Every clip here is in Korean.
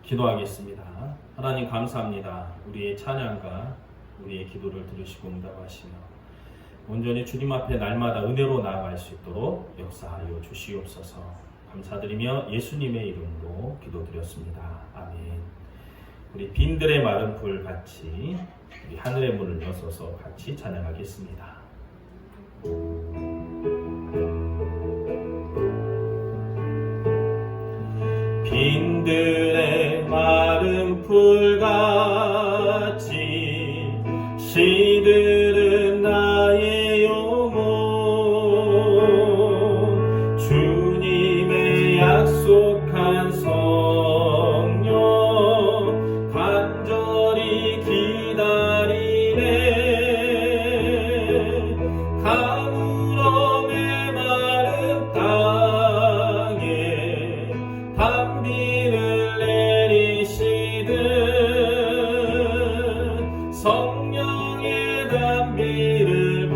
기도하겠습니다. 하나님 감사합니다. 우리의 찬양과 우리의 기도를 들으시고 응답하시며 온전히 주님 앞에 날마다 은혜로 나아갈 수 있도록 역사하여 주시옵소서. 감사드리며 예수님의 이름으로 기도드렸습니다. 아멘. 우리 빈들의 마른 풀 같이 우리 하늘의 문을 여서서 같이 찬양하겠습니다. 빈들의 마른 풀같이 시들은 나의 영혼 주님의 약속한 성령 간절히 기다리네 가물어 메마른 땅에 단비를 내리시듯 성령의 단비를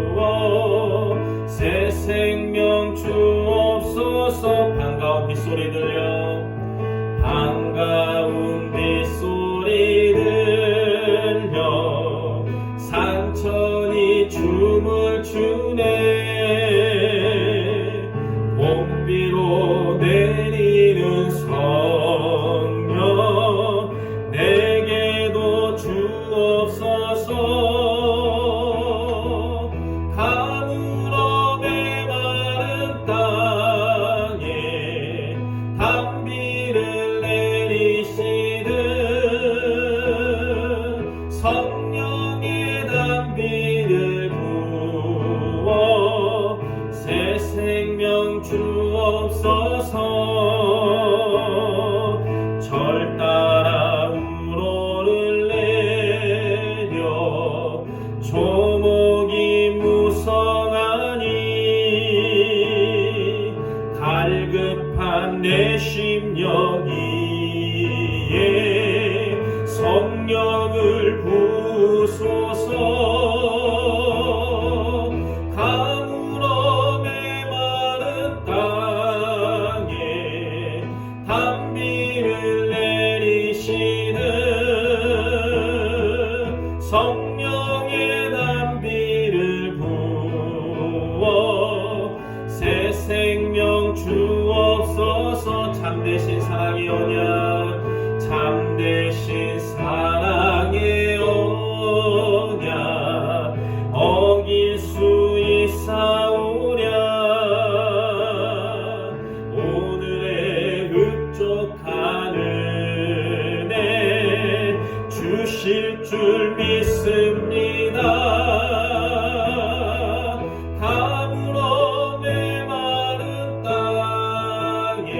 부어 새 생명 주옵소서. 반가운 빗소리 들려 반가운 빗소리 들려 산천이 춤을 추네 봄비로 내리는 성령 내게도 주옵소서. 가물어 메마른 땅에 단비를 내리시듯 성령의 단비를 부어 새 생명 주옵소서. 절 따라 우러를 내려 조목이 무성하니 갈급한 내 심령이에 성령을 부소서. 가물어 메마른 땅에 단비를 내리시는 성령의 단비를 부어 새 생명 주옵소서. 참되신 사랑의 언약 참되신 사랑의 언약 어길 수 있사오랴. 오늘의 흡족한 은혜 주실 줄 믿습니다. 가물어 메마른 땅에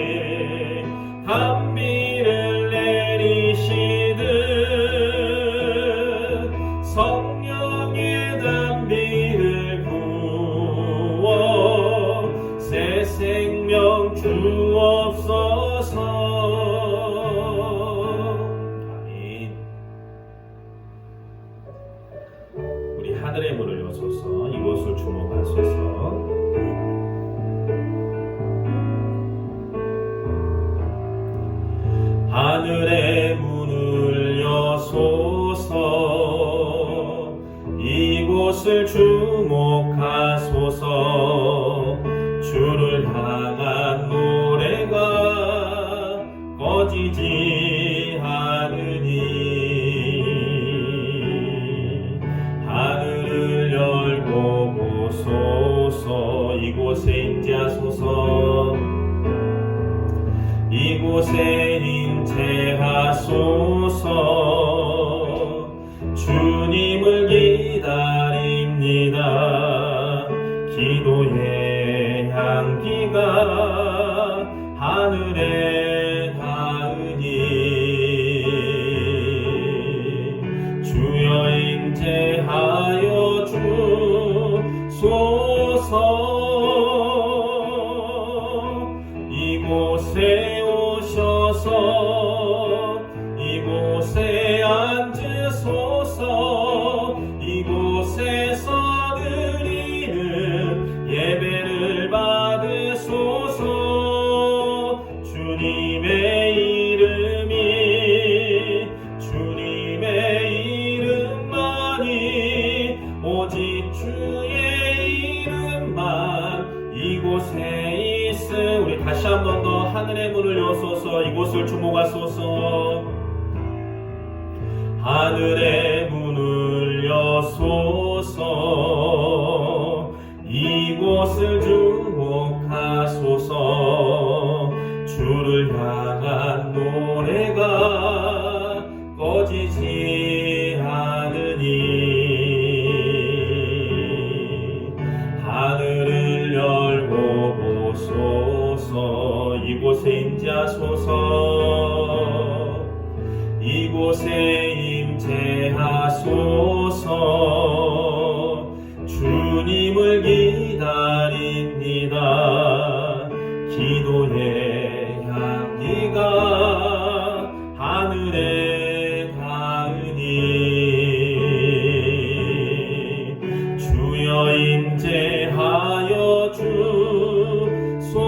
단비를 내리시듯 성령의 단비를 부어 새 생명 주옵소서. 아멘. 우리 하늘의 문을 여소서 이곳을 주목하소서. 하늘의 문을 여소서 이곳을 주목하소서. 주를 향한 노래가 꺼지지 않으니 하늘을 열고 보소서. 이곳에 임재하소서. 이곳에 임재하소서. 주님을 기다립니다. 기도의 향기가 하늘에 닿으니 주여 임재하여 주소서. 이곳에 오셔서 이곳에 앉으소서. 이곳에서 드리는 예배를 받으소서. 주님의 이름 이곳에 있음. 우리 다시 한 번 더 하늘의 문을 여소서. 이곳을 주목하소서. 하늘의 문을 여소서. 이곳을 주목하소서. 주를 향한 노래가 꺼지지 않으니 하늘을 열고 보소서. 이곳에 임재하소서. 이곳에 임재하소서. 주님을 기다립니다. 기도의 향기가 하늘에 닿으니 주여 임재하여 주소서.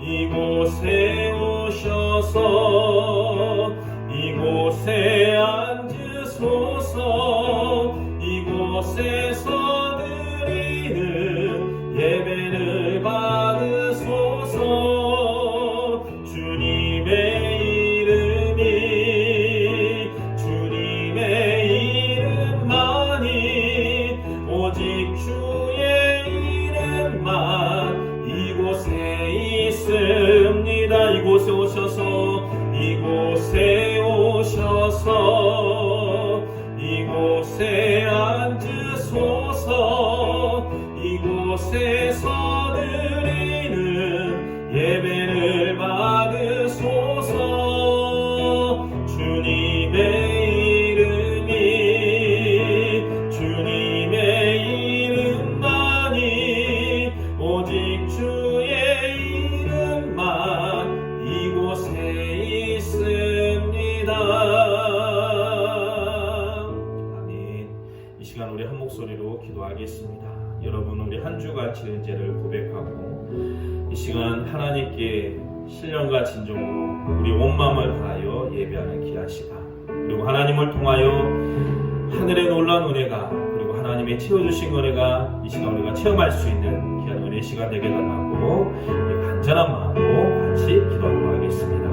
이곳에 오셔서 이곳에 앉으소서. 이곳에서 드리는 예배를 받으소서. 주님의 이름이 주님의 이름만이 오직 주의 이름만 이곳에 있습니다. 이곳에 오셔서 이곳에 오셔서 이곳에 앉으소서. 이곳에서 드리는 예배를 받으소서. 주님의 이름이 주님의 이름만이 오직 주의 이름만 이곳에 있습니다. 아멘. 이 시간 우리 한 목소리로 기도하겠습니다. 여러분, 우리 한 주간 지은 죄를 고백하고 이 시간 하나님께 신령과 진정으로 우리 온 마음을 다하여 예배하는 귀한 시간, 그리고 하나님을 통하여 하늘의 놀라운 은혜가, 그리고 하나님의 채워주신 은혜가 이 시간 우리가 체험할 수 있는 귀한 은혜의 시간 되게 달라고 간절한 마음으로 같이 기도하도록 하겠습니다.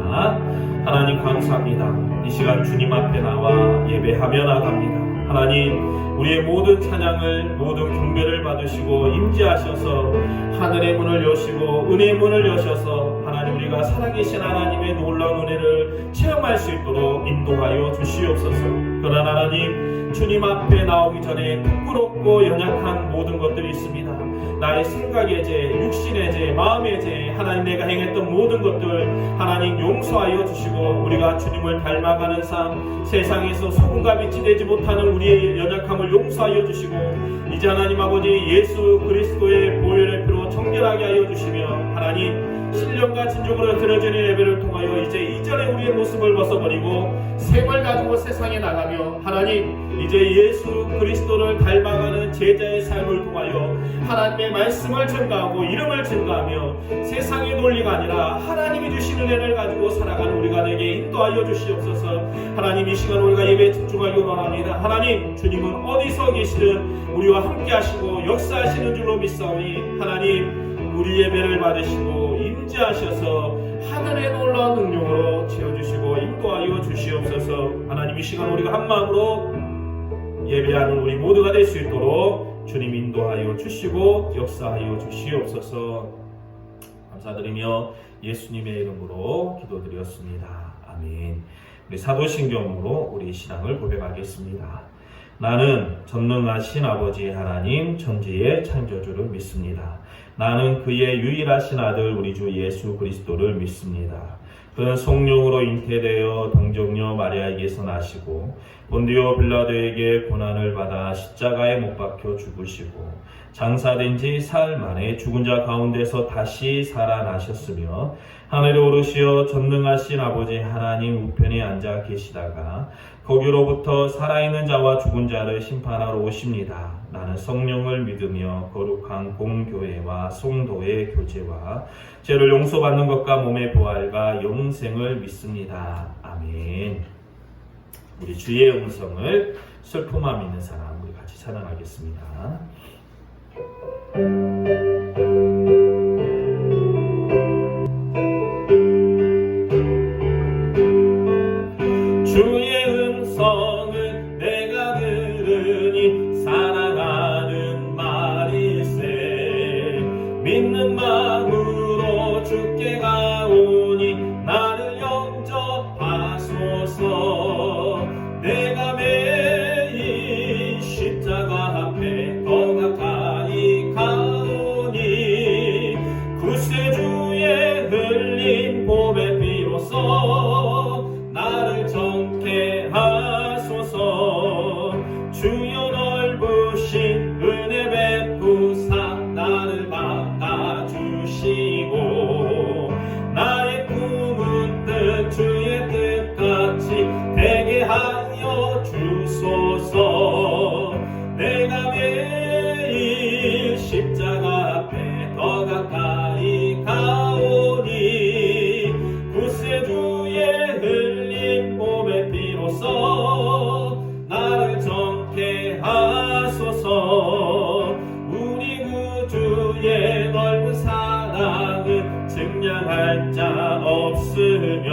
하나님 감사합니다. 이 시간 주님 앞에 나와 예배하며 나갑니다. 하나님, 우리의 모든 찬양을, 모든 경배를 받으시고 임재하셔서 하늘의 문을 여시고 은혜의 문을 여셔서 하나님, 우리가 살아계신 하나님의 놀라운 은혜를 체험할 수 있도록 인도하여 주시옵소서. 그러나 하나님, 주님 앞에 나오기 전에 부끄럽고 연약한 모든 것들이 있습니다. 나의 생각의 죄, 육신의 죄, 마음의 죄, 하나님 내가 행했던 모든 것들 하나님 용서하여 주시고, 우리가 주님을 닮아가는 삶, 세상에서 소금과 빛이 되지 못하는 우리의 연약함을 용서하여 주시고, 이제 하나님 아버지 예수 그리스도의 보혈의 피로 정결하게 하여 주시며, 하나님 신령과 진정으로 드려지는 예배를 통하여 이제 이전의 우리의 모습을 벗어버리고 샘을 가지고 세상에 나가며, 하나님 이제 예수 그리스도를 닮아가는 제자의 삶을 통하여 하나님의 말씀을 증가하고 이름을 증가하며 세상의 논리가 아니라 하나님이 주시는 은혜를 가지고 살아가는 우리가 되게 인도하여 주시옵소서. 하나님, 이 시간 우리가 예배에 집중하기 원합니다. 하나님, 주님은 어디서 계시든 우리와 함께 하시고 역사하시는 줄로 믿사오니, 하나님 우리 예배를 받으시고 임재하셔서 하늘의 놀라운 능력으로 채워주시고 인도하여 주시옵소서. 하나님, 이 시간 우리가 한 마음으로 예배하는 우리 모두가 될 수 있도록 주님 인도하여 주시고 역사하여 주시옵소서. 감사드리며 예수님의 이름으로 기도드렸습니다. 아멘. 우리 사도신경으로 우리 신앙을 고백하겠습니다. 나는 전능하신 아버지 하나님 천지의 창조주를 믿습니다. 나는 그의 유일하신 아들 우리 주 예수 그리스도를 믿습니다. 그는 성령으로 잉태되어 동정녀 마리아에게서 나시고 본디오 빌라도에게 고난을 받아 십자가에 못 박혀 죽으시고 장사된 지 사흘 만에 죽은 자 가운데서 다시 살아나셨으며 하늘에 오르시어 전능하신 아버지 하나님 우편에 앉아 계시다가 거기로부터 살아있는 자와 죽은 자를 심판하러 오십니다. 나는 성령을 믿으며 거룩한 공교회와 성도의 교제와 죄를 용서받는 것과 몸의 부활과 영생을 믿습니다. 아멘. 우리 주의 음성을 슬픔함 있는 사람 우리 같이 찬양하겠습니다. 주의 음성을 내가 들으니 사랑하는 말일세. 믿는 마음으로 주께 가오니 나를 영접하소서. 내가 매일 십자가 앞에 더 가까이 가오니 구세주의 흘린 봄의 비로소 나를 정케 하소서. 주여 넓으신 은혜 베푸사 나를 막아주시고 나의 꿈은 뜻 주의 뜻같이 되게 하여 주소서. 내가 매일 십자가 앞에 더 가까이 가오니 구세주의 흘린 봄의 비로소 나를 정케 하소서. 우리 구주의 넓은 사랑은 증량할 자 없으며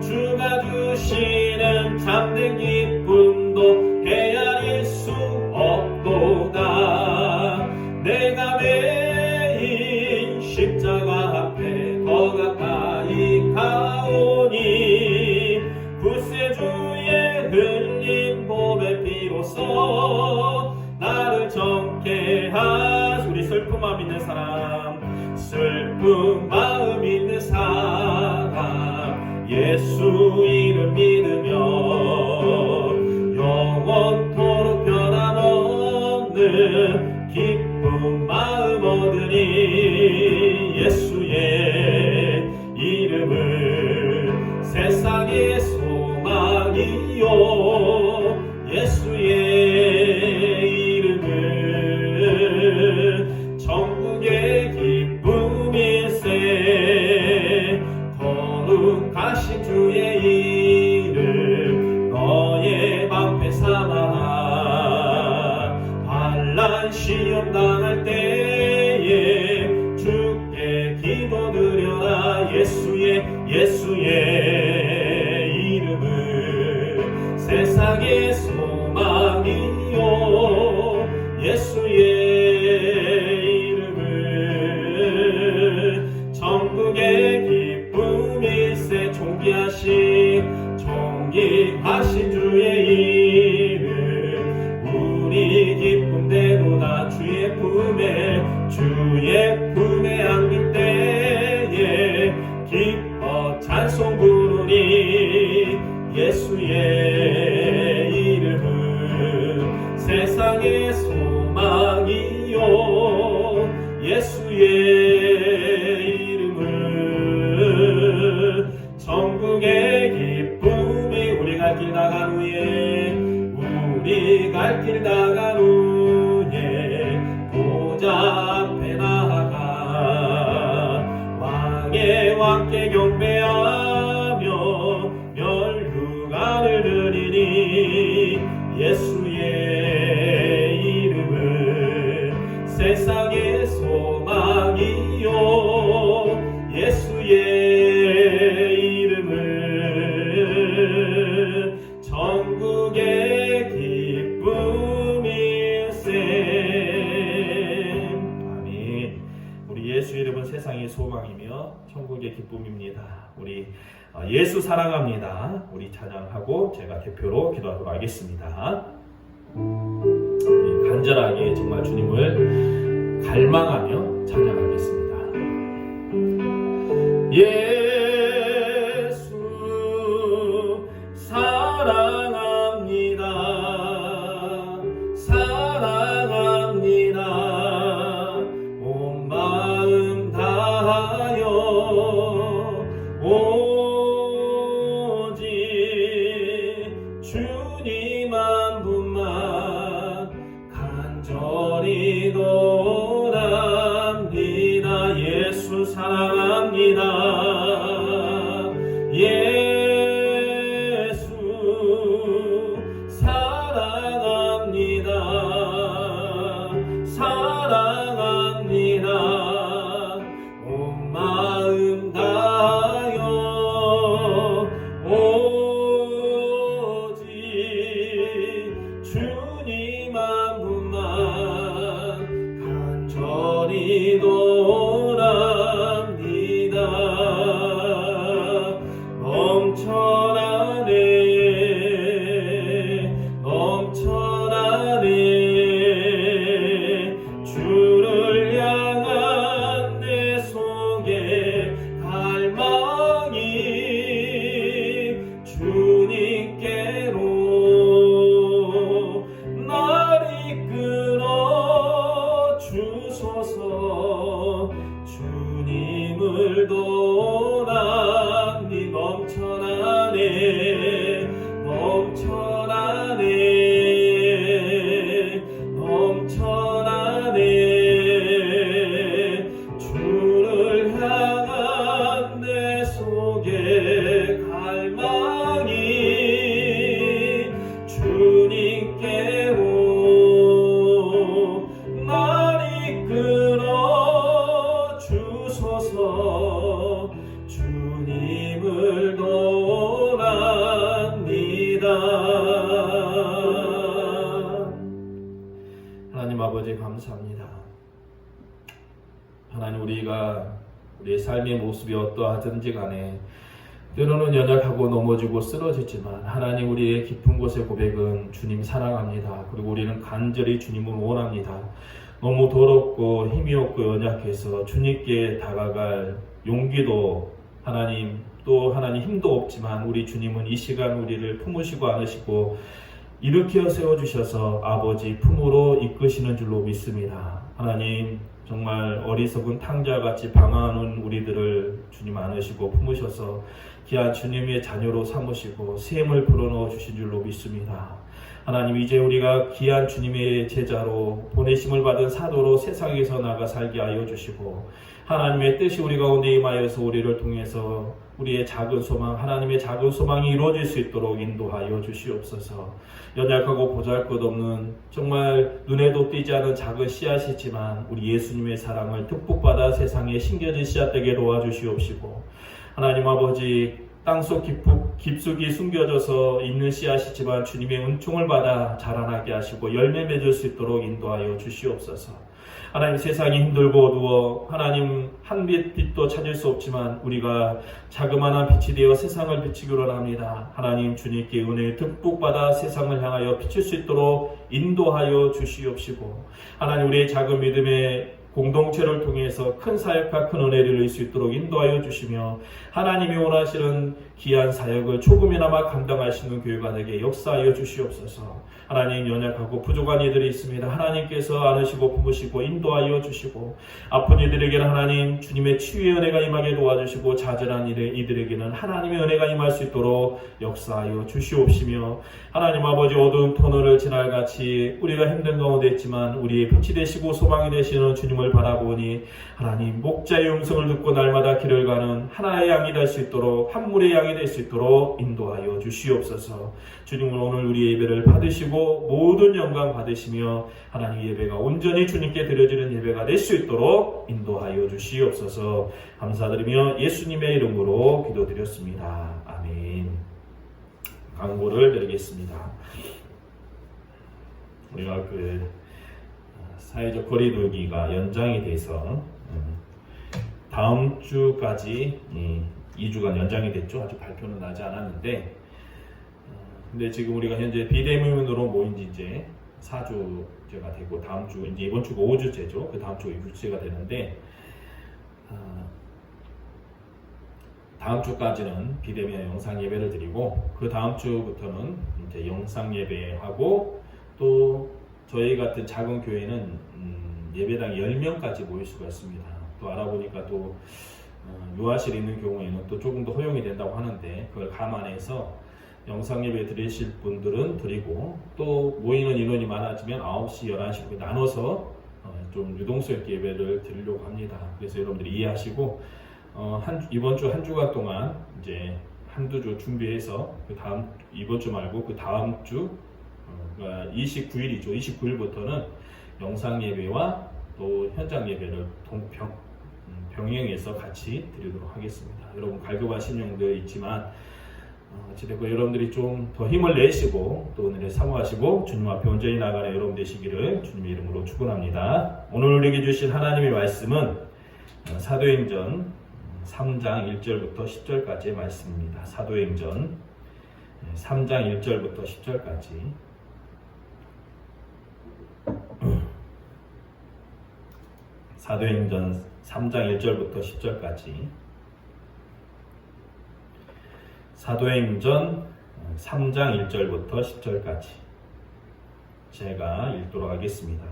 주가 주시는 참된 기쁨도 헤아릴 수 없도다. 내가 매일 십자가 앞에 더 가까이 가오니 구세주의 흘린 봄의 비로소 나를 정케 하소서. 우리 슬픔 마음 있는 사람, 슬픈 마음 있는 사람, 예수 이름 믿으며 영원토록 변함없는 기쁜 마음 얻으니 예수의 이름은 세상의 소망이요. 예수의 이름은 천국의 기쁨일세. 거룩하신 주의 이름 너의 방패 삼아 환난 시험 당할 때에 주께 기도드려라. 예수의 이름은 세상의 소망이요. 예수의 이름은 천국의 기쁨일세. 존귀하신 주의 이름 우리 기쁨대로다. 주의 품에 안길 때에 기뻐 찬송 부르니 예수의 이름은 세상의 소망이요. 예수의 이름은 천국의 기쁨이. 우리 갈 길 나간 후에 보좌 앞에 나아가 왕께 경배하며 멸류관을 드리니 예수의 이름은 세상의 소망이요. 예수의 이름은 천국의 기쁨일세. 아멘. 우리 예수 이름은 세상의 소망이며 천국의 기쁨입니다. 우리 예수 사랑합니다. 우리 찬양하고 제가 대표로 기도하도록 하겠습니다. 간절하게 정말 주님을 갈망하며 찬양하겠습니다. 예수 사랑합니다. 사랑합니다. 온 마음 다하여 오직 주님 한 분만 간절히 원합니다. 예수 사랑합니다. 예수 주를 향한 내 속에 갈망이 주님께로 날 이끌어 주소서. 주님을 도나니 넘쳐나네 넘쳐나네 넘쳐나네. 주를 향한 내 속에 갈망이 주님께로 날 이끌어 주소서. 주님을 도랍니다. 하나님 아버지 감사합니다. 하나님, 우리가 우리의 삶의 모습이 어떠하든지 간에 때로는 연약하고 넘어지고 쓰러지지만 하나님, 우리의 깊은 곳의 고백은 주님 사랑합니다. 그리고 우리는 간절히 주님을 원합니다. 너무 더럽고 힘이 없고 연약해서 주님께 다가갈 용기도 하나님, 또 하나님 힘도 없지만 우리 주님은 이 시간 우리를 품으시고 안으시고 일으켜 세워주셔서 아버지 품으로 이끄시는 줄로 믿습니다. 하나님, 정말 어리석은 탕자같이 방황하는 우리들을 주님 안으시고 품으셔서 귀한 주님의 자녀로 삼으시고 샘을 불어넣어 주신 줄로 믿습니다. 하나님, 이제 우리가 귀한 주님의 제자로 보내심을 받은 사도로 세상에서 나가 살게 하여 주시고 하나님의 뜻이 우리 가운데 임하여서 우리를 통해서 우리의 작은 소망, 하나님의 작은 소망이 이루어질 수 있도록 인도하여 주시옵소서. 연약하고 보잘것없는 정말 눈에도 띄지 않은 작은 씨앗이지만 우리 예수님의 사랑을 듬뿍 받아 세상에 심겨진 씨앗 되게 도와주시옵시고, 하나님 아버지, 땅속 깊숙이 숨겨져서 있는 씨앗이지만 주님의 은총을 받아 자라나게 하시고 열매 맺을 수 있도록 인도하여 주시옵소서. 하나님, 세상이 힘들고 어두워 하나님 한 빛도 찾을 수 없지만 우리가 자그마한 빛이 되어 세상을 비추기로 합니다. 하나님, 주님께 은혜를 듬뿍 받아 세상을 향하여 비출 수 있도록 인도하여 주시옵시고, 하나님, 우리의 작은 믿음의 공동체를 통해서 큰 사역과 큰 은혜를 이룰 수 있도록 인도하여 주시며 하나님이 원하시는 귀한 사역을 조금이나마 감당할 수 있는 교회가 되게 역사하여 주시옵소서. 하나님, 연약하고 부족한 이들이 있습니다. 하나님께서 안으시고 품으시고 인도하여 주시고, 아픈 이들에게는 하나님 주님의 치유의 은혜가 임하게 도와주시고, 좌절한 이들에게는 하나님의 은혜가 임할 수 있도록 역사하여 주시옵시며, 하나님 아버지, 어두운 터널을 지날같이 우리가 힘든 가운데 있지만 우리의 빛이 되시고 소망이 되시는 주님을 바라보니 하나님, 목자의 음성을 듣고 날마다 길을 가는 하나의 양이 될 수 있도록, 한 물의 양이 될 수 있도록 인도하여 주시옵소서. 주님은 오늘 우리의 예배를 받으시고 모든 영광 받으시며 하나님, 예배가 온전히 주님께 드려지는 예배가 될 수 있도록 인도하여 주시옵소서. 감사드리며 예수님의 이름으로 기도드렸습니다. 아멘. 광고를 드리겠습니다. 우리가 사회적 거리두기가 연장이 돼서 다음 주까지 2주간 연장이 됐죠. 아직 발표는 나지 않았는데, 근데 지금 우리가 현재 비대면으로 모인 지 이제 4주째가 되고, 다음 주, 이제 이번 주가 5주째죠. 그 다음 주가 6주째가 되는데, 다음 주까지는 비대면 영상 예배를 드리고, 그 다음 주부터는 이제 영상 예배하고, 또 저희 같은 작은 교회는 예배당 10명까지 모일 수가 있습니다. 또 알아보니까 또 유아실 있는 경우에는 또 조금 더 허용이 된다고 하는데, 그걸 감안해서 영상 예배 드리실 분들은 드리고, 또 모이는 인원이 많아지면 9시, 11시 나눠서 좀 유동성 있게 예배를 드리려고 합니다. 그래서 여러분들이 이해하시고, 이번 주 한 주간 동안 이제 한두 주 준비해서 이번 주 말고 그 다음 주 29일이죠. 29일부터는 영상 예배와 또 현장 예배를 병행해서 같이 드리도록 하겠습니다. 여러분, 갈급한 심령들 있지만 어찌됐고 여러분들이 좀 더 힘을 내시고 또 오늘을 사모하시고 주님 앞에 온전히 나가는 여러분 되시기를 주님의 이름으로 축원합니다. 오늘 우리에게 주신 하나님의 말씀은 사도행전 3장 1절부터 10절까지의 말씀입니다. 사도행전 3장 1절부터 10절까지. 사도행전 3장 1절부터 10절까지. 사도행전 3장 1절부터 10절까지 제가 읽도록 하겠습니다.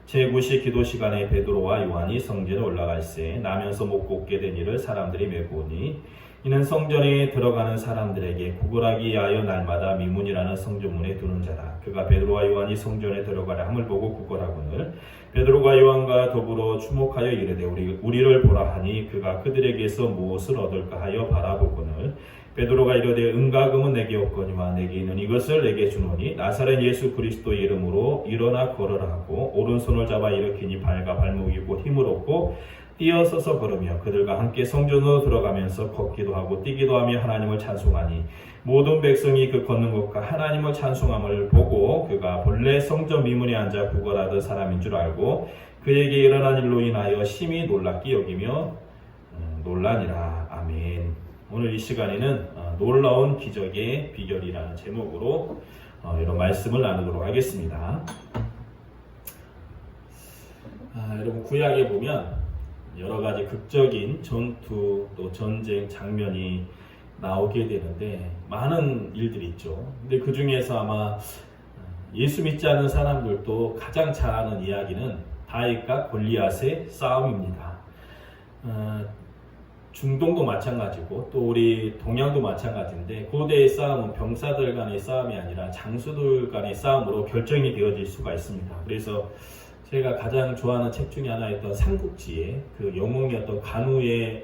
제9시 기도 시간에 베드로와 요한이 성전에 올라갈새 나면서 못 걷게 된 이를 사람들이 메고 오니 이는 성전에 들어가는 사람들에게 구걸하기 위하여 날마다 미문이라는 성전문에 두는 자라. 그가 베드로와 요한이 성전에 들어가려 함을 보고 구걸하거늘 베드로가 요한과 더불어 주목하여 이르되 우리를 보라 하니 그가 그들에게서 무엇을 얻을까 하여 바라보거늘 베드로가 이르되 은과 금은 내게 없거니와 내게 있는 이것을 내게 주노니 나사렛 예수 그리스도의 이름으로 일어나 걸으라 하고 오른손을 잡아 일으키니 발과 발목이 곧 힘을 얻고 뛰어서서 걸으며 그들과 함께 성전으로 들어가면서 걷기도 하고 뛰기도 하며 하나님을 찬송하니 모든 백성이 그 걷는 것과 하나님을 찬송함을 보고 그가 본래 성전 미문에 앉아 구걸하던 사람인 줄 알고 그에게 일어난 일로 인하여 심히 놀랍게 여기며 놀라니라. 아멘. 오늘 이 시간에는 놀라운 기적의 비결이라는 제목으로 이런 말씀을 나누도록 하겠습니다. 여러분 구약에 보면 여러 가지 극적인 전투 또 전쟁 장면이 나오게 되는데 많은 일들이 있죠. 근데 그 중에서 아마 예수 믿지 않는 사람들도 가장 잘 아는 이야기는 다윗과 골리앗의 싸움입니다. 중동도 마찬가지고 또 우리 동양도 마찬가지인데 고대의 싸움은 병사들 간의 싸움이 아니라 장수들 간의 싸움으로 결정이 되어질 수가 있습니다. 그래서 제가 가장 좋아하는 책 중에 하나였던 삼국지의 그 영웅이었던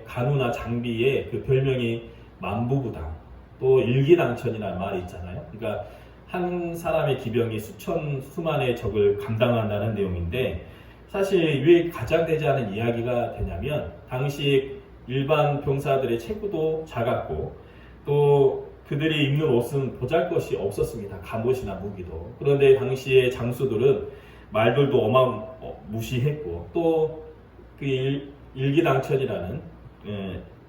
간우나 장비의 그 별명이 만부부당 또 일기당천이라는 말이 있잖아요. 그러니까 한 사람의 기병이 수만의 적을 감당한다는 내용인데 사실 왜 가장 되지 않은 이야기가 되냐면 당시 일반 병사들의 체구도 작았고 또 그들이 입는 옷은 보잘것이 없었습니다. 갑옷이나 무기도. 그런데 당시의 장수들은 말들도 어마무시했고 또 그 일기당천이라는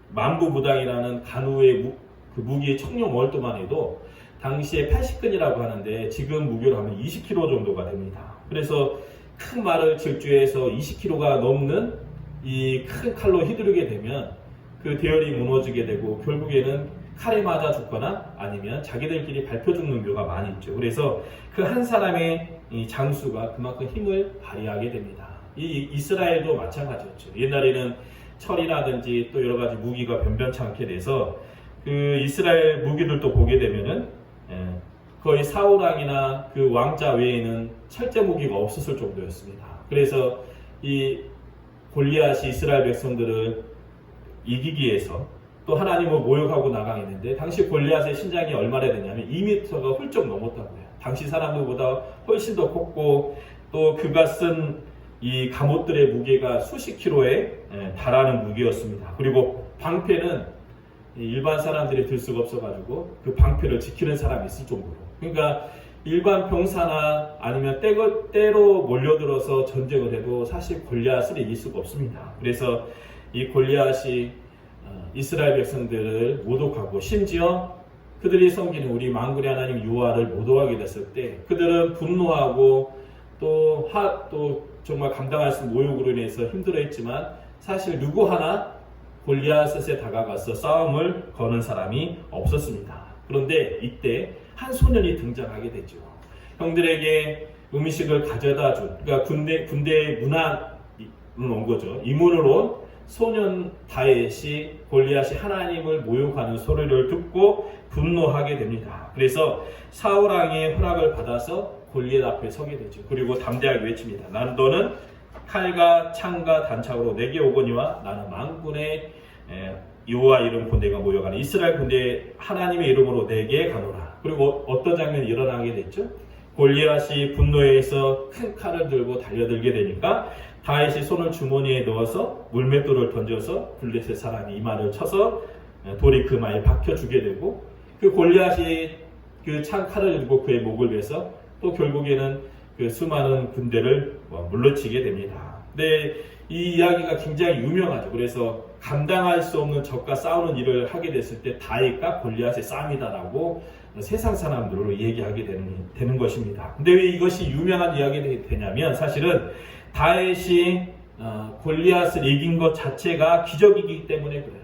만부부당이라는 간우의 그 무기의 청룡월도만 해도 당시에 80근이라고 하는데 지금 무게로 하면 20kg 정도가 됩니다. 그래서 큰 말을 질주해서 20kg가 넘는 이 큰 칼로 휘두르게 되면 그 대열이 무너지게 되고 결국에는 칼에 맞아 죽거나 아니면 자기들끼리 밟혀 죽는 경우가 많이 있죠. 그래서 그 한 사람의 이 장수가 그만큼 힘을 발휘하게 됩니다. 이 이스라엘도 마찬가지였죠. 옛날에는 철이라든지 또 여러 가지 무기가 변변찮게 돼서 그 이스라엘 무기들도 보게 되면은 거의 사울왕이나 그 왕자 외에는 철제 무기가 없었을 정도였습니다. 그래서 이 골리앗이 이스라엘 백성들을 이기기 위해서 또 하나님을 모욕하고 나가겠는데 당시 골리앗의 신장이 얼마나 되냐면 2m가 훌쩍 넘었다고 해요. 당시 사람들보다 훨씬 더 컸고 또 그가 쓴 이 갑옷들의 무게가 수십 킬로에 달하는 무게였습니다. 그리고 방패는 일반 사람들이 들 수가 없어가지고 그 방패를 지키는 사람이 있을 정도로. 그러니까 일반 병사나 아니면 때로 몰려들어서 전쟁을 해도 사실 골리앗을 이길 수가 없습니다. 그래서 이 골리앗이 이스라엘 백성들을 모독하고 심지어 그들이 섬기는 우리 만군의 하나님 여호와를 모독하게 됐을 때 그들은 분노하고 또 정말 감당할 수 없는 모욕으로 인해서 힘들어했지만 사실 누구 하나 골리앗에 다가가서 싸움을 거는 사람이 없었습니다. 그런데 이때 한 소년이 등장하게 되죠. 형들에게 음식을 가져다 준, 그러니까 군대의 문안을 온 거죠. 이문을 온 소년 다윗이 골리앗이 하나님을 모욕하는 소리를 듣고 분노하게 됩니다. 그래서 사울왕의 허락을 받아서 골리앗 앞에 서게 되죠. 그리고 담대하게 외칩니다. 너는 칼과 창과 단창으로 내게 오거니와 나는 만군의 여호와 이름 군대가 모여가는 이스라엘 군대 하나님의 이름으로 내게 가노라. 그리고 어떤 장면이 일어나게 됐죠? 골리앗이 분노해서 큰 칼을 들고 달려들게 되니까 다윗이 손을 주머니에 넣어서 물맷돌을 던져서 블레셋 사람이 이마를 쳐서 돌이 그 마에 박혀 주게 되고 그 골리앗이 그 찬 칼을 들고 그의 목을 베서 또 결국에는 그 수많은 군대를 물러치게 됩니다. 근데 이 이야기가 굉장히 유명하죠. 그래서 감당할 수 없는 적과 싸우는 일을 하게 됐을 때 다윗과 골리앗의 싸움이다라고 세상 사람들로 얘기하게 되는 것입니다. 근데 왜 이것이 유명한 이야기가 되냐면 사실은 다윗이 골리앗을 이긴 것 자체가 기적이기 때문에 그래요.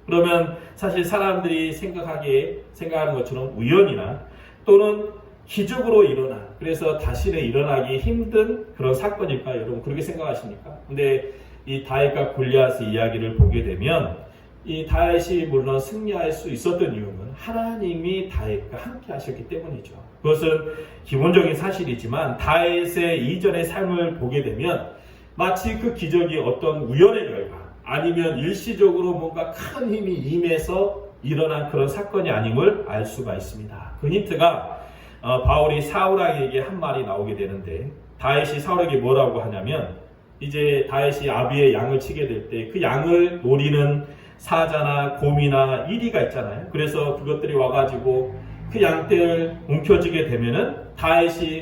그러면 사실 사람들이 생각하는 것처럼 우연이나 또는 기적으로 일어난, 그래서 다시는 일어나기 힘든 그런 사건일까? 여러분 그렇게 생각하십니까? 근데 이 다윗과 골리앗의 이야기를 보게 되면 이 다윗이 물론 승리할 수 있었던 이유는 하나님이 다윗과 함께 하셨기 때문이죠. 그것은 기본적인 사실이지만 다윗의 이전의 삶을 보게 되면 마치 그 기적이 어떤 우연의 결과 아니면 일시적으로 뭔가 큰 힘이 임해서 일어난 그런 사건이 아님을 알 수가 있습니다. 그 힌트가 바울이 사울에게 한 말이 나오게 되는데 다윗이 사울에게 뭐라고 하냐면 이제 다윗이 아비의 양을 치게 될 때 그 양을 노리는 사자나 곰이나 이리가 있잖아요. 그래서 그것들이 와가지고 그 양떼를 움켜쥐게 되면은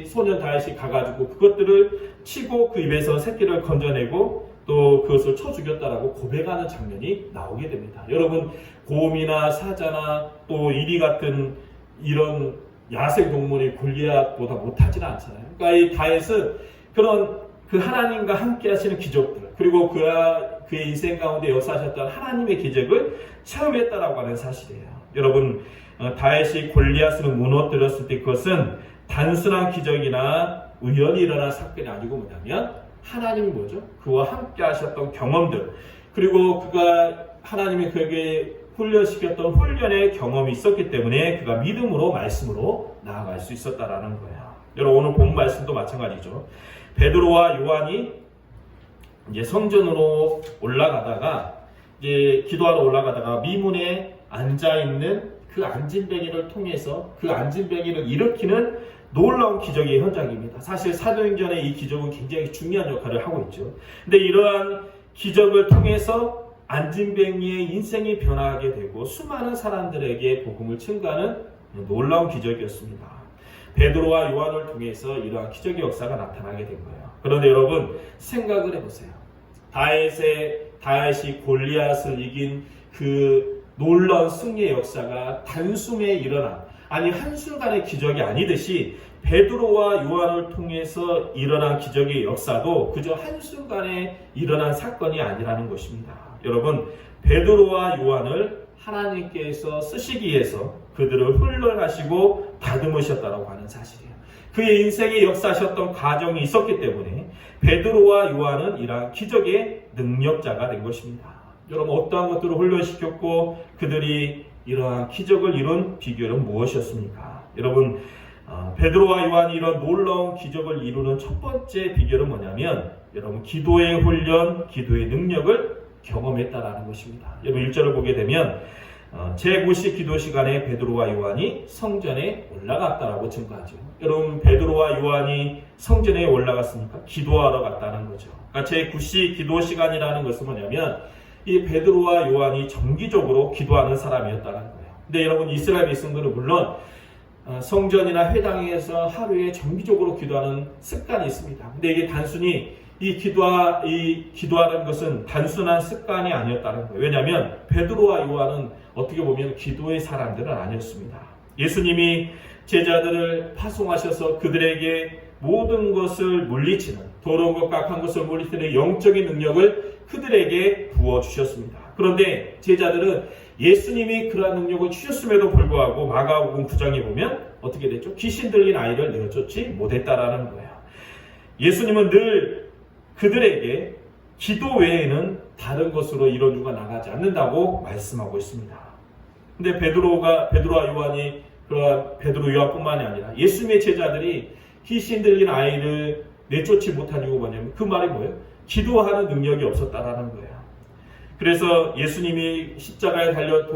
소년 다윗이 가가지고 그것들을 치고 그 입에서 새끼를 건져내고 또 그것을 쳐 죽였다라고 고백하는 장면이 나오게 됩니다. 여러분 곰이나 사자나 또 이리 같은 이런 야생 동물이 골리앗보다 못하지는 않잖아요. 그러니까 이 다윗은 그런 그 하나님과 함께 하시는 기적들 그리고 그의 인생 가운데 역사하셨던 하나님의 기적을 체험했다라고 하는 사실이에요. 여러분 다윗이 골리앗을 무너뜨렸을 때 그것은 단순한 기적이나 우연히 일어난 사건이 아니고 뭐냐면 하나님이 뭐죠? 그와 함께 하셨던 경험들 그리고 하나님이 그에게 훈련시켰던 훈련의 경험이 있었기 때문에 그가 믿음으로 말씀으로 나아갈 수 있었다라는 거예요. 여러분 오늘 본 말씀도 마찬가지죠. 베드로와 요한이 이제 성전으로 올라가다가 이제 기도하러 올라가다가 미문에 앉아 있는 그 안진뱅이를 통해서 그 안진뱅이를 일으키는 놀라운 기적의 현장입니다. 사실 사도행전의 이 기적은 굉장히 중요한 역할을 하고 있죠. 근데 이러한 기적을 통해서 안진뱅이의 인생이 변화하게 되고 수많은 사람들에게 복음을 증거하는 놀라운 기적이었습니다. 베드로와 요한을 통해서 이러한 기적의 역사가 나타나게 된 거예요. 그런데 여러분 생각을 해보세요. 다윗이 골리앗을 이긴 그 놀라운 승리의 역사가 단숨에 일어난 아니 한순간의 기적이 아니듯이 베드로와 요한을 통해서 일어난 기적의 역사도 그저 한순간에 일어난 사건이 아니라는 것입니다. 여러분 베드로와 요한을 하나님께서 쓰시기 위해서 그들을 훈련하시고 다듬으셨다고 하는 사실이에요. 그의 인생에 역사하셨던 과정이 있었기 때문에 베드로와 요한은 이러한 기적의 능력자가 된 것입니다. 여러분 어떠한 것들을 훈련시켰고 그들이 이러한 기적을 이룬 비결은 무엇이었습니까? 여러분 베드로와 요한이 이런 놀라운 기적을 이루는 첫 번째 비결은 뭐냐면 여러분 기도의 훈련, 기도의 능력을 경험했다라는 것입니다. 여러분 1절을 보게 되면 제9시 기도 시간에 베드로와 요한이 성전에 올라갔다라고 증거하죠. 여러분 베드로와 요한이 성전에 올라갔으니까 기도하러 갔다는 거죠. 그러니까 제9시 기도 시간이라는 것은 뭐냐면 이 베드로와 요한이 정기적으로 기도하는 사람이었다는 거예요. 근데 여러분 이스라엘 백성들은 물론 성전이나 회당에서 하루에 정기적으로 기도하는 습관이 있습니다. 근데 이게 단순히 기도하는 것은 단순한 습관이 아니었다는 거예요. 왜냐하면 베드로와 요한은 어떻게 보면 기도의 사람들은 아니었습니다. 예수님이 제자들을 파송하셔서 그들에게 모든 것을 물리치는 더러운 것과 악한 것을 물리치는 영적인 능력을 그들에게 부어주셨습니다. 그런데 제자들은 예수님이 그러한 능력을 주셨음에도 불구하고 마가복음 9장에 보면 어떻게 됐죠? 귀신 들린 아이를 내어쫓지 못했다라는 거예요. 예수님은 늘 그들에게 기도 외에는 다른 것으로 이루어주가 나가지 않는다고 말씀하고 있습니다. 근데 베드로와 요한이 그러한 베드로 요한뿐만이 아니라 예수님의 제자들이 귀신 들린 아이를 내쫓지 못한 이유가 뭐냐면 그 말이 뭐예요? 기도하는 능력이 없었다라는 거예요. 그래서 예수님이 십자가에 달려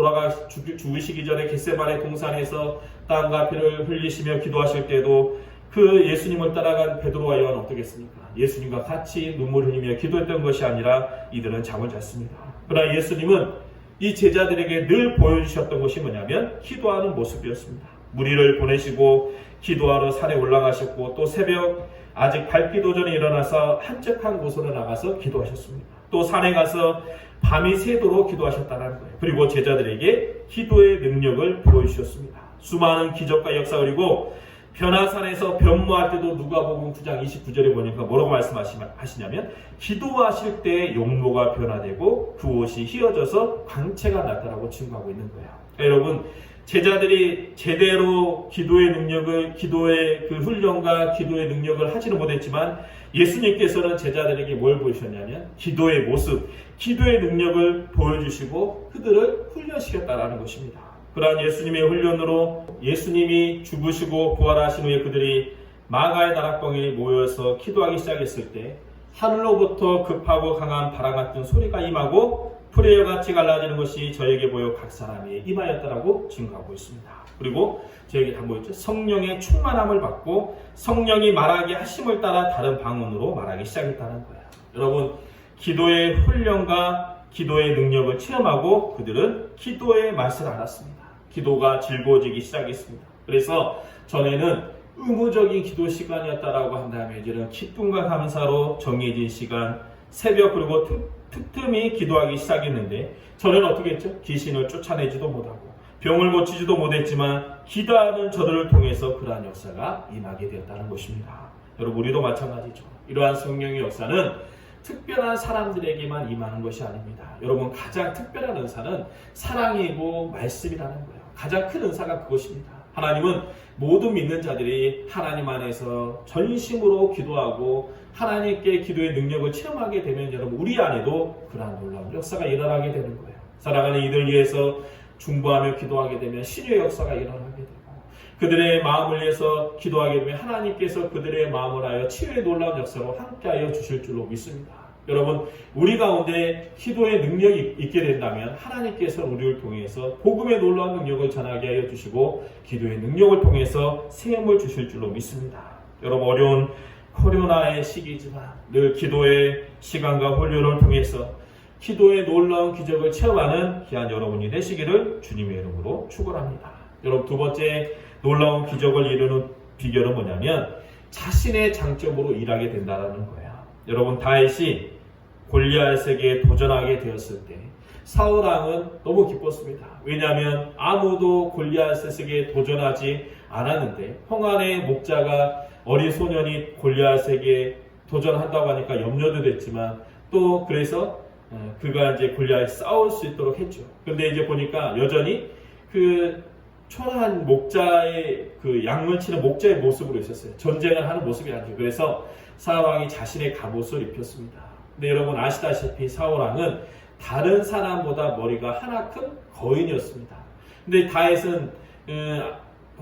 죽으시기 전에 겟세마네 동산에서 땀과 피를 흘리시며 기도하실 때도 그 예수님을 따라간 베드로와 요한은 어떻겠습니까? 예수님과 같이 눈물 흘리며 기도했던 것이 아니라 이들은 잠을 잤습니다. 그러나 예수님은 이 제자들에게 늘 보여주셨던 것이 뭐냐면 기도하는 모습이었습니다. 무리를 보내시고 기도하러 산에 올라가셨고 또 새벽 아직 밝기도 전에 일어나서 한적한 곳으로 나가서 기도하셨습니다. 또 산에 가서 밤이 새도록 기도하셨다는 거예요. 그리고 제자들에게 기도의 능력을 보여주셨습니다. 수많은 기적과 역사 그리고 변화산에서 변모할 때도 누가복음 9장 29절에 보니까 뭐라고 말씀하시냐면 기도하실 때 용모가 변화되고 그 옷이 휘어져서 광채가 났다라고 증거하고 있는 거예요. 여러분 제자들이 제대로 기도의 능력을 기도의 그 훈련과 기도의 능력을 하지는 못했지만 예수님께서는 제자들에게 뭘 보여주셨냐면 기도의 모습, 기도의 능력을 보여주시고 그들을 훈련시켰다라는 것입니다. 그러한 예수님의 훈련으로 예수님이 죽으시고 부활하신 후에 그들이 마가의 다락방에 모여서 기도하기 시작했을 때 하늘로부터 급하고 강한 바람 같은 소리가 임하고 풀이와 같이 갈라지는 것이 저에게 보여 각 사람이 임하였다라고 증거하고 있습니다. 그리고 저에게 다 뭐였죠? 성령의 충만함을 받고 성령이 말하게 하심을 따라 다른 방언으로 말하기 시작했다는 거예요. 여러분 기도의 훈련과 기도의 능력을 체험하고 그들은 기도의 맛을 알았습니다. 기도가 즐거워지기 시작했습니다. 그래서 전에는 의무적인 기도 시간이었다라고 한다면 이제는 기쁨과 감사로 정해진 시간, 새벽 그리고 틈틈이 기도하기 시작했는데 전에는 어떻게 했죠? 귀신을 쫓아내지도 못하고 병을 고치지도 못했지만 기도하는 저들을 통해서 그러한 역사가 임하게 되었다는 것입니다. 여러분 우리도 마찬가지죠. 이러한 성령의 역사는 특별한 사람들에게만 임하는 것이 아닙니다. 여러분 가장 특별한 은사는 사랑이고 말씀이라는 거예요. 가장 큰 은사가 그것입니다. 하나님은 모든 믿는 자들이 하나님 안에서 전심으로 기도하고 하나님께 기도의 능력을 체험하게 되면 여러분 우리 안에도 그러한 놀라운 역사가 일어나게 되는 거예요. 사랑하는 이들 위해서 중보하며 기도하게 되면 신의 역사가 일어나게 되고 그들의 마음을 위해서 기도하게 되면 하나님께서 그들의 마음을 하여 치유의 놀라운 역사로 함께하여 주실 줄로 믿습니다. 여러분 우리 가운데 기도의 능력이 있게 된다면 하나님께서 우리를 통해서 복음의 놀라운 능력을 전하게 하여 주시고 기도의 능력을 통해서 세움을 주실 줄로 믿습니다. 여러분 어려운 코로나의 시기지만 늘 기도의 시간과 훈련을 통해서 기도의 놀라운 기적을 체험하는 귀한 여러분이 되시기를 주님의 이름으로 축원합니다. 여러분 두 번째 놀라운 기적을 이루는 비결은 뭐냐면 자신의 장점으로 일하게 된다는 거예요. 여러분 다윗이 골리앗에게 도전하게 되었을 때 사울 왕은 너무 기뻤습니다. 왜냐하면 아무도 골리앗에게 도전하지 않았는데 홍안의 목자가 어린 소년이 골리앗에게 도전한다고 하니까 염려도 됐지만 또 그래서 그가 이제 골리앗이 싸울 수 있도록 했죠. 근데 이제 보니까 여전히 그 초라한 목자의 그 양을 치는 목자의 모습으로 있었어요. 전쟁을 하는 모습이 아니죠. 그래서 사울 왕이 자신의 갑옷을 입혔습니다. 근데 여러분 아시다시피 사울 왕은 다른 사람보다 머리가 하나 큰 거인이었습니다. 근데 다윗은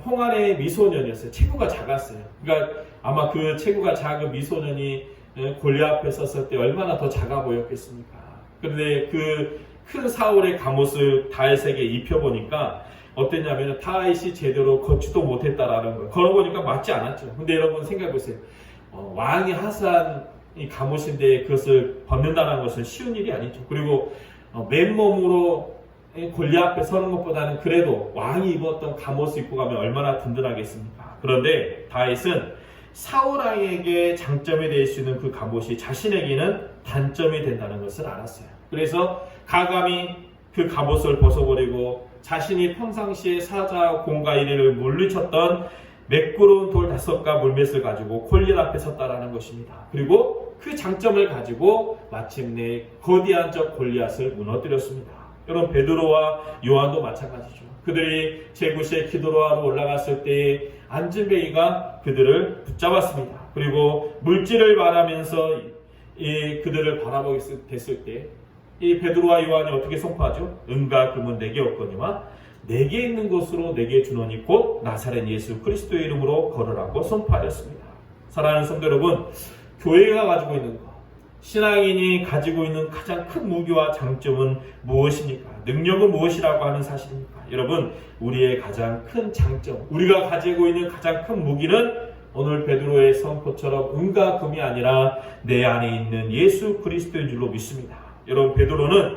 홍안의 미소년이었어요. 체구가 작았어요. 그러니까 아마 그 체구가 작은 미소년이 골리앗 앞에 섰을 때 얼마나 더 작아 보였겠습니까? 그런데 그 큰 사울의 갑옷을 다윗에게 입혀보니까 어땠냐면 다윗이 제대로 걷지도 못했다라는 거예요. 걸어보니까 맞지 않았죠. 근데 여러분 생각해보세요. 왕이 하사한 이 갑옷인데 그것을 벗는다는 것은 쉬운 일이 아니죠. 그리고 맨몸으로 골리앗 앞에 서는 것보다는 그래도 왕이 입었던 갑옷을 입고 가면 얼마나 든든하겠습니까? 그런데 다윗은 사울 왕에게 장점이 될 수 있는 그 갑옷이 자신에게는 단점이 된다는 것을 알았어요. 그래서 가감히 그 갑옷을 벗어버리고 자신이 평상시에 사자 공과 이리를 물리쳤던 매끄러운 돌 5가 물맷을 가지고 골리앗 앞에 섰다라는 것입니다. 그리고 그 장점을 가지고 마침내 거대한 적 골리앗을 무너뜨렸습니다. 여러분 베드로와 요한도 마찬가지죠. 그들이 제구시에 기도로 하러 올라갔을 때 안진뱅이가 그들을 붙잡았습니다. 그리고 물질을 말하면서 그들을 바라보게 됐을 때 이 베드로와 요한이 어떻게 선포하죠? 은과 금은 내게 없거니와 내게 있는 것으로 내게 주노니 곧 나사렛 예수 그리스도의 이름으로 걸으라고 선포하였습니다. 사랑하는 성도 여러분, 교회가 가지고 있는 것, 신앙인이 가지고 있는 가장 큰 무기와 장점은 무엇입니까? 능력은 무엇이라고 하는 사실입니까? 여러분, 우리의 가장 큰 장점, 우리가 가지고 있는 가장 큰 무기는 오늘 베드로의 선포처럼 은과 금이 아니라 내 안에 있는 예수 그리스도인 줄로 믿습니다. 여러분 베드로는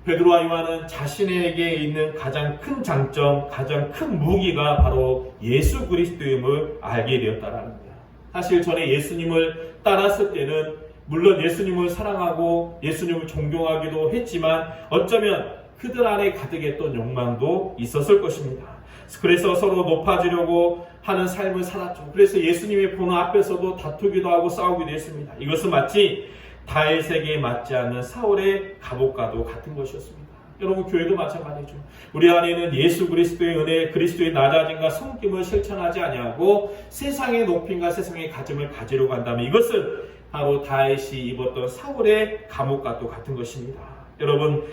베드로와 요한은 자신에게 있는 가장 큰 장점, 가장 큰 무기가 바로 예수 그리스도임을 알게 되었다라는 거야. 사실 전에 예수님을 따랐을 때는 물론 예수님을 사랑하고 예수님을 존경하기도 했지만 어쩌면 그들 안에 가득했던 욕망도 있었을 것입니다. 그래서 서로 높아지려고 하는 삶을 살았죠. 그래서 예수님의 보는 앞에서도 다투기도 하고 싸우기도 했습니다. 이것은 마치 다윗에게 맞지 않는 사울의 갑옷과도 같은 것이었습니다. 여러분, 교회도 마찬가지죠. 우리 안에는 예수 그리스도의 은혜, 그리스도의 낮아짐과 섬김을 실천하지 아니하고 세상의 높임과 세상의 가짐을 가지려고 한다면 이것은 바로 다윗이 입었던 사울의 갑옷과도 같은 것입니다. 여러분,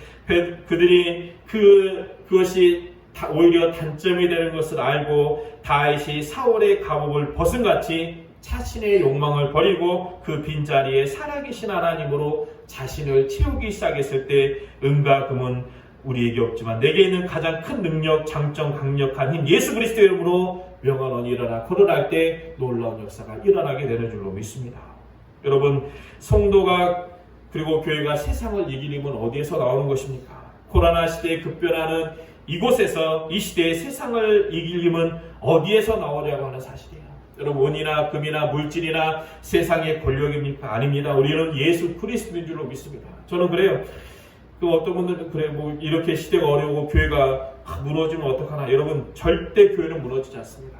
그들이 그것이 오히려 단점이 되는 것을 알고 다윗이 사울의 갑옷을 벗은같이 자신의 욕망을 버리고 그 빈자리에 살아계신 하나님으로 자신을 채우기 시작했을 때 은과 금은 우리에게 없지만 내게 있는 가장 큰 능력, 장점, 강력한 힘 예수 그리스도의 이름으로 명하노니 일어나 거론할 때 놀라운 역사가 일어나게 되는 줄로 믿습니다. 여러분, 성도가 그리고 교회가 세상을 이길 힘은 어디에서 나오는 것입니까? 코로나 시대에 급변하는 이곳에서 이 시대의 세상을 이길 힘은 어디에서 나오려고 하는 사실이에요. 여러분, 원이나 금이나 물질이나 세상의 권력입니까? 아닙니다. 우리는 예수 그리스도인 줄로 믿습니다. 저는 그래요. 어떤 분들은 그래 이렇게 시대가 어려우고 교회가 무너지면 어떡하나. 여러분, 절대 교회는 무너지지 않습니다.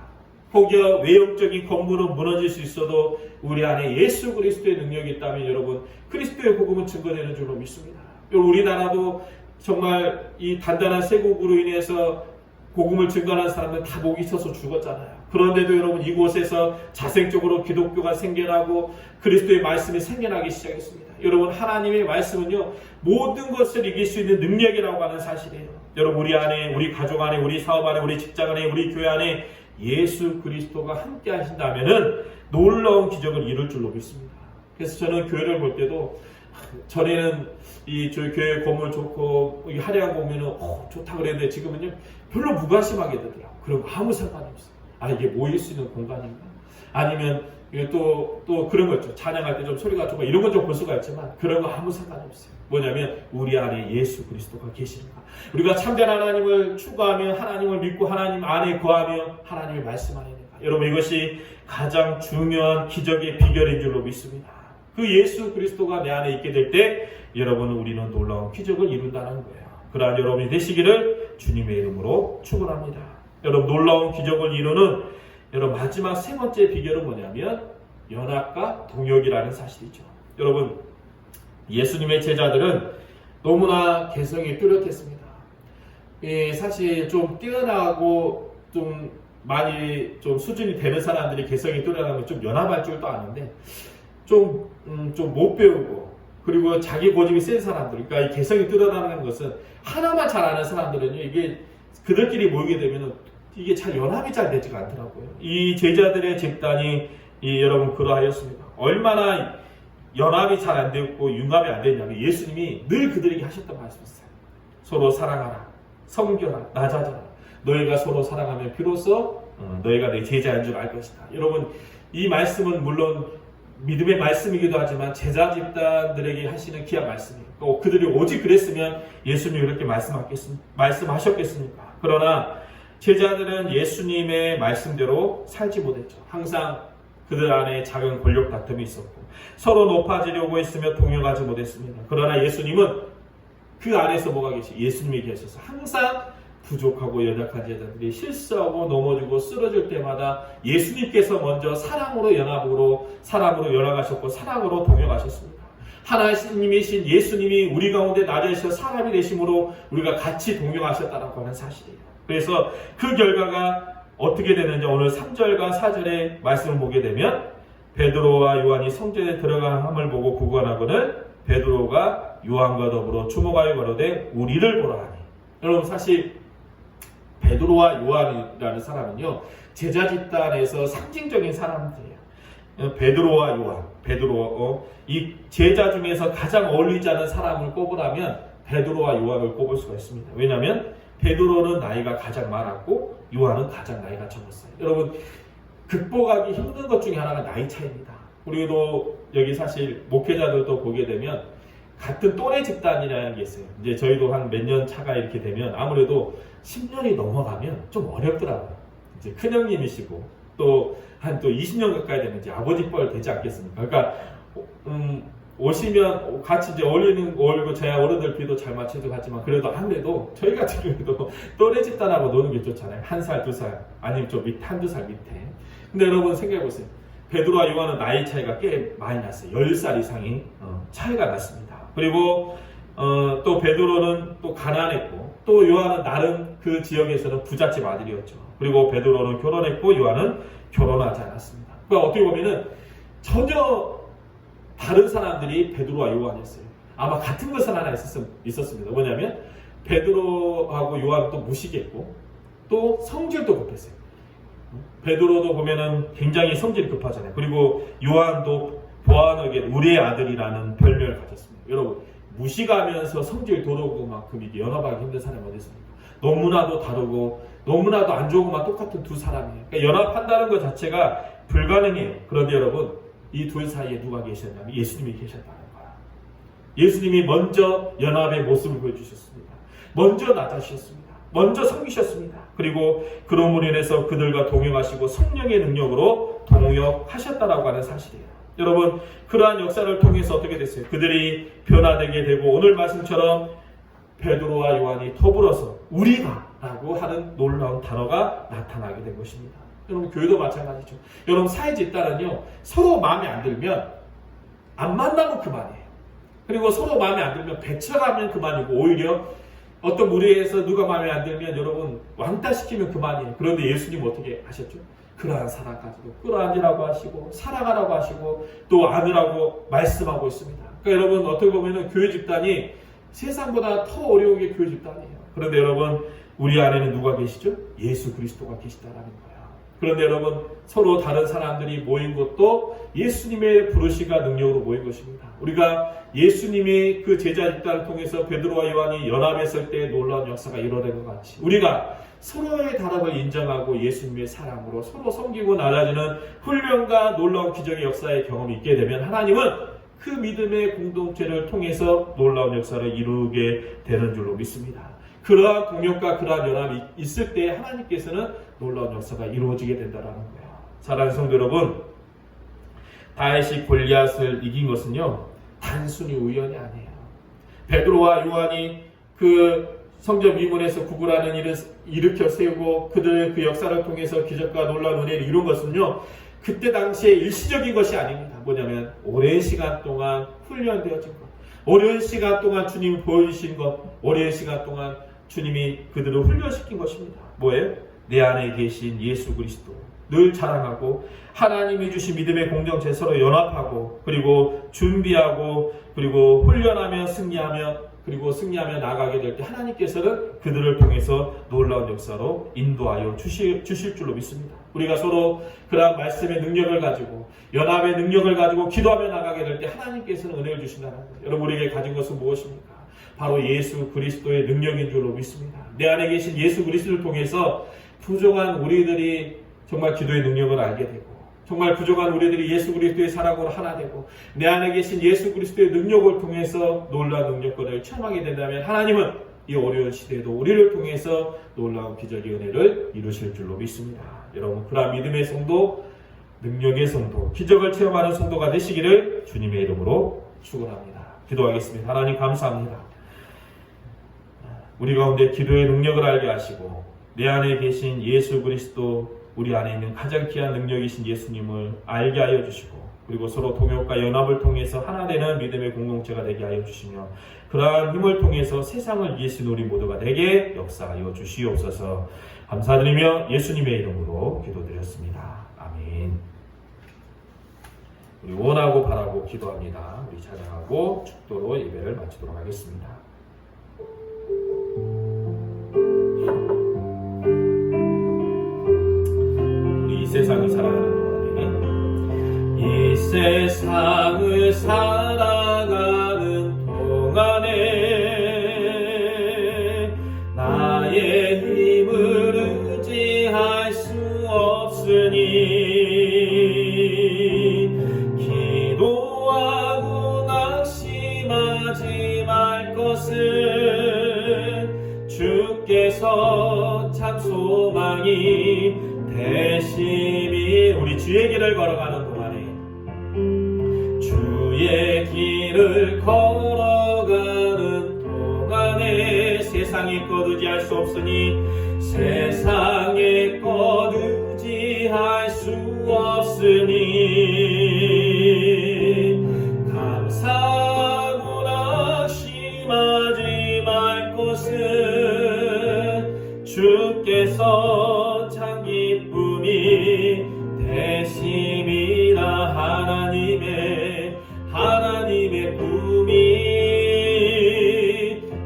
혹여 외형적인 건물은 무너질 수 있어도 우리 안에 예수 그리스도의 능력이 있다면 여러분, 그리스도의 복음은 증거되는 줄로 믿습니다. 우리나라도 정말 이 단단한 세국으로 인해서 복음을 증거하는 사람들 다 목이 쳐서 죽었잖아요. 그런데도 여러분, 이곳에서 자생적으로 기독교가 생겨나고 그리스도의 말씀이 생겨나기 시작했습니다. 여러분, 하나님의 말씀은요, 모든 것을 이길 수 있는 능력이라고 하는 사실이에요. 여러분, 우리 안에, 우리 가족 안에, 우리 사업 안에, 우리 직장 안에, 우리 교회 안에 예수 그리스도가 함께 하신다면은 놀라운 기적을 이룰 줄로 믿습니다. 그래서 저는 교회를 볼 때도 전에는 저희 교회 건물 좋고 화려한 거 보면은 좋다 그랬는데 지금은요 별로 무관심하게 되더라고요. 그럼 아무 상관이 없어요. 이게 모일 수 있는 공간인가? 아니면 또 그런 거 있죠. 찬양할 때 좀 소리가 좋고 이런 건 좀 볼 수가 있지만 그런 거 아무 상관이 없어요. 뭐냐면 우리 안에 예수 그리스도가 계시는가. 우리가 참된 하나님을 추구하며 하나님을 믿고 하나님 안에 거하며 하나님의 말씀 안에 있는가. 여러분, 이것이 가장 중요한 기적의 비결인 줄로 믿습니다. 그 예수 그리스도가 내 안에 있게 될 때 여러분, 우리는 놀라운 기적을 이룬다는 거예요. 그러한 여러분이 되시기를 주님의 이름으로 축원합니다. 여러분, 놀라운 기적을 이루는 여러분 마지막 세 번째 비결은 뭐냐면 연합과 동역이라는 사실이죠. 여러분, 예수님의 제자들은 너무나 개성이 뚜렷했습니다. 사실 좀 뛰어나고 좀 많이 좀 수준이 되는 사람들이 개성이 뚜렷하면 좀 연합할 줄도 아는데 좀 못 배우고 그리고 자기 고집이 센 사람들, 그러니까 이 개성이 뚜렷하는 것은 하나만 잘 아는 사람들은요, 이게 그들끼리 모이게 되면 이게 잘 연합이 잘 되지가 않더라고요. 이 제자들의 집단이 여러분 그러하였습니다. 얼마나 연합이 잘 안 되었고 융합이 안 됐냐면 예수님이 늘 그들에게 하셨던 말씀이었어요. 서로 사랑하라, 섬겨라, 낮아져라. 너희가 서로 사랑하면 비로소 너희가 내 제자인 줄 알 것이다. 여러분, 이 말씀은 물론 믿음의 말씀이기도 하지만 제자 집단들에게 하시는 귀한 말씀이에요. 또 그들이 오직 그랬으면 예수님이 그렇게 말씀하셨겠습니까? 그러나 제자들은 예수님의 말씀대로 살지 못했죠. 항상 그들 안에 작은 권력 다툼이 있었고 서로 높아지려고 했으며 동역하지 못했습니다. 그러나 예수님은 그 안에서 뭐가 예수님이 계셔서 항상 부족하고 연약한 제자들이 실수하고 넘어지고 쓰러질 때마다 예수님께서 먼저 사랑으로 연합하셨고 사랑으로 동역하셨습니다. 하나님이신 예수님이 우리 가운데 나자에서 사람이 되심으로 우리가 같이 동역하셨다라고 하는 사실이에요. 그래서 그 결과가 어떻게 되는지 오늘 3절과 4절의 말씀을 보게 되면 베드로와 요한이 성전에 들어감을 보고 구관하거늘 베드로가 요한과 더불어 주목하여 가로되 우리를 보라 하니. 여러분, 사실 베드로와 요한이라는 사람은요 제자 집단에서 상징적인 사람들이에요. 베드로와 요한, 이 제자 중에서 가장 어울리지 않은 사람을 꼽으라면 베드로와 요한을 꼽을 수가 있습니다. 왜냐하면 베드로는 나이가 가장 많았고 요한은 가장 나이가 적었어요. 여러분, 극복하기 힘든 것 중에 하나가 나이 차이입니다. 우리도 여기 사실 목회자들도 보게 되면 같은 또래 집단이라는 게 있어요. 이제 저희도 한 몇 년 차가 이렇게 되면 아무래도 10년이 넘어가면 좀 어렵더라고요. 이제 큰형님이시고 또 한 또 20년 가까이 되면 이제 아버지 뻘 되지 않겠습니까? 그러니까 오시면 같이 이제 어울리고 저희 어른들 비도 잘 맞춰서 갔지만 그래도 아무래도 저희 같은 경우에도 또래 집단하고 노는 게 좋잖아요. 1살, 2살 아니면 좀 밑에 한두 살 밑에. 근데 여러분 생각해보세요. 베드로와 요한은 나이 차이가 꽤 많이 났어요. 10살 이상이 차이가 났습니다. 그리고 또 베드로는 또 가난했고 또 요한은 나름 그 지역에서는 부잣집 아들이었죠. 그리고 베드로는 결혼했고 요한은 결혼하지 않았습니다. 그러니까 어떻게 보면은 전혀 다른 사람들이 베드로와 요한이었어요. 아마 같은 것은 하나 있었습니다. 뭐냐면 베드로하고 요한은 또 무식했고 또 성질도 급했어요. 베드로도 보면은 굉장히 성질이 급하잖아요. 그리고 요한도 보아너에게 우리의 아들이라는 별명을 가졌습니다. 여러분 무식하면서 성질 도로고만큼 이게 연합하기 힘든 사람이 어디 있습니까? 너무나도 다르고 너무나도 안 좋고만 똑같은 두 사람이에요. 그러니까 연합한다는 것 자체가 불가능해요. 그런데 여러분 이 둘 사이에 누가 계셨냐면 예수님이 계셨다는 거야. 예수님이 먼저 연합의 모습을 보여주셨습니다. 먼저 나타나셨습니다. 먼저 섬기셨습니다. 그리고 그럼으로 인해서 그들과 동역하시고 성령의 능력으로 동역하셨다라고 하는 사실이에요. 여러분 그러한 역사를 통해서 어떻게 됐어요? 그들이 변화되게 되고 오늘 말씀처럼 베드로와 요한이 더불어서 우리가 라고 하는 놀라운 단어가 나타나게 된 것입니다. 여러분 교회도 마찬가지죠. 여러분 사회 집단은요 서로 마음에 안 들면 안 만나면 그만이에요. 그리고 서로 마음에 안 들면 배척하면 그만이고 오히려 어떤 무리에서 누가 마음에 안 들면 여러분 왕따시키면 그만이에요. 그런데 예수님 어떻게 하셨죠? 그러한 사랑까지도 끌어안으라고 하시고 사랑하라고 하시고 또 안으라고 말씀하고 있습니다. 그러니까 여러분 어떻게 보면 교회 집단이 세상보다 더 어려운 게 교회 집단이에요. 그런데 여러분 우리 안에는 누가 계시죠? 예수 그리스도가 계시다라는 거예요. 그런데 여러분 서로 다른 사람들이 모인 것도 예수님의 부르시가 능력으로 모인 것입니다. 우리가 예수님의 그 제자 집단을 통해서 베드로와 요한이 연합했을 때 놀라운 역사가 일어난 것 같이 우리가 서로의 다름을 인정하고 예수님의 사랑으로 서로 섬기고 나아지는 훈련과 놀라운 기적의 역사의 경험이 있게 되면 하나님은 그 믿음의 공동체를 통해서 놀라운 역사를 이루게 되는 줄로 믿습니다. 그러한 동역과 그러한 연합이 있을 때 하나님께서는 놀라운 역사가 이루어지게 된다는 거예요. 사랑하는 성도 여러분, 다윗이 골리앗을 이긴 것은요 단순히 우연이 아니에요. 베드로와 요한이 그 성전 위문에서 구걸하는 일을 일으켜 세우고 그들의 그 역사를 통해서 기적과 놀라운 은혜를 이룬 것은요 그때 당시에 일시적인 것이 아닙니다. 뭐냐면 오랜 시간 동안 훈련되어진 것, 오랜 시간 동안 주님이 보여주신 것, 오랜 시간 동안 주님이 그들을 훈련시킨 것입니다. 뭐예요? 내 안에 계신 예수 그리스도 늘 자랑하고 하나님이 주신 믿음의 공동체 서로 연합하고 그리고 준비하고 그리고 훈련하며 승리하며 나아가게 될 때 하나님께서는 그들을 통해서 놀라운 역사로 인도하여 주실 줄로 믿습니다. 우리가 서로 그러한 말씀의 능력을 가지고 연합의 능력을 가지고 기도하며 나가게 될 때 하나님께서는 은혜를 주신다는 거예요. 여러분 우리에게 가진 것은 무엇입니까? 바로 예수 그리스도의 능력인 줄로 믿습니다. 내 안에 계신 예수 그리스도를 통해서 부족한 우리들이 정말 기도의 능력을 알게 되고 정말 부족한 우리들이 예수 그리스도의 사랑으로 하나 되고 내 안에 계신 예수 그리스도의 능력을 통해서 놀라운 능력권을 체험하게 된다면 하나님은 이 어려운 시대에도 우리를 통해서 놀라운 기적의 은혜를 이루실 줄로 믿습니다. 여러분 그러한 믿음의 성도, 능력의 성도, 기적을 체험하는 성도가 되시기를 주님의 이름으로 축원합니다. 기도하겠습니다. 하나님 감사합니다. 우리 가운데 기도의 능력을 알게 하시고 내 안에 계신 예수 그리스도 우리 안에 있는 가장 귀한 능력이신 예수님을 알게 하여 주시고 그리고 서로 동역과 연합을 통해서 하나 되는 믿음의 공동체가 되게 하여 주시며 그러한 힘을 통해서 세상을 이기신 우리 모두가 되게 역사하여 주시옵소서. 감사드리며 예수님의 이름으로 기도드렸습니다. 아멘. 우리 원하고 바라고 기도합니다. 우리 찬양하고 축도로 예배를 마치도록 하겠습니다. 이 세상을 살아가는 동안에 이 세상을 살아가는 동안에 나의 힘을 의지할 수 없으니 기도하고 낙심하지 것은 주께서 참 소망이 되심이. 우리 주의 길을 걸어가는 동안에 주의 길을 걸어가는 동안에 세상의 것 의지할 수 없으니 세상의 것 의지할 수 없으니 감사하고 낙심하지 말 것은 주께서 참 기쁨이 되심이라. 하나님의 꿈이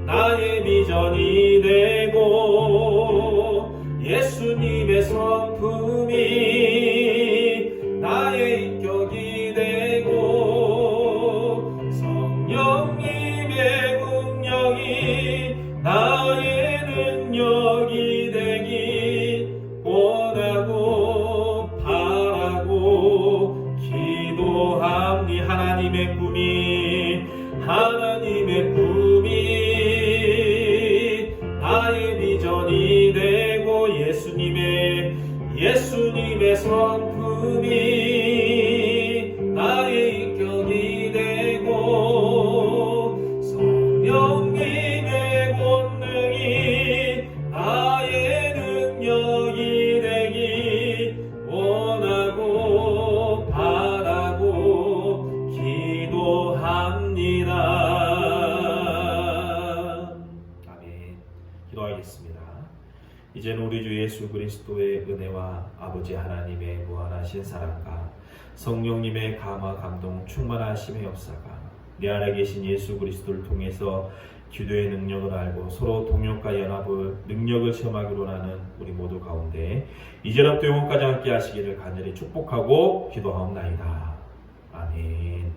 나의 비전이 되고 예수님의 성품이 나의 인격이 되고 성령님의 능력이 나의 능력이 되기 원하고 바라고 기도합니. 하나님의 꿈이 나의 비전이 되고 예수님의 성품이 나의 인격이 되고 성령님의 권능이 나의 능력이 되기 원하고 바라고 기도합니다. 아멘. 기도하겠습니다. 이제는 우리 주 예수 그리스도의 은혜와 아버지 하나님의 무한하신 사랑과 성령님의 감화 감동 충만하심의 역사가 내 안에 계신 예수 그리스도를 통해서 기도의 능력을 알고 서로 동력과 연합을 능력을 체험하기로 하는 우리 모두 가운데 이제부터 영원까지 함께 하시기를 간절히 축복하고 기도하옵나이다. 아멘.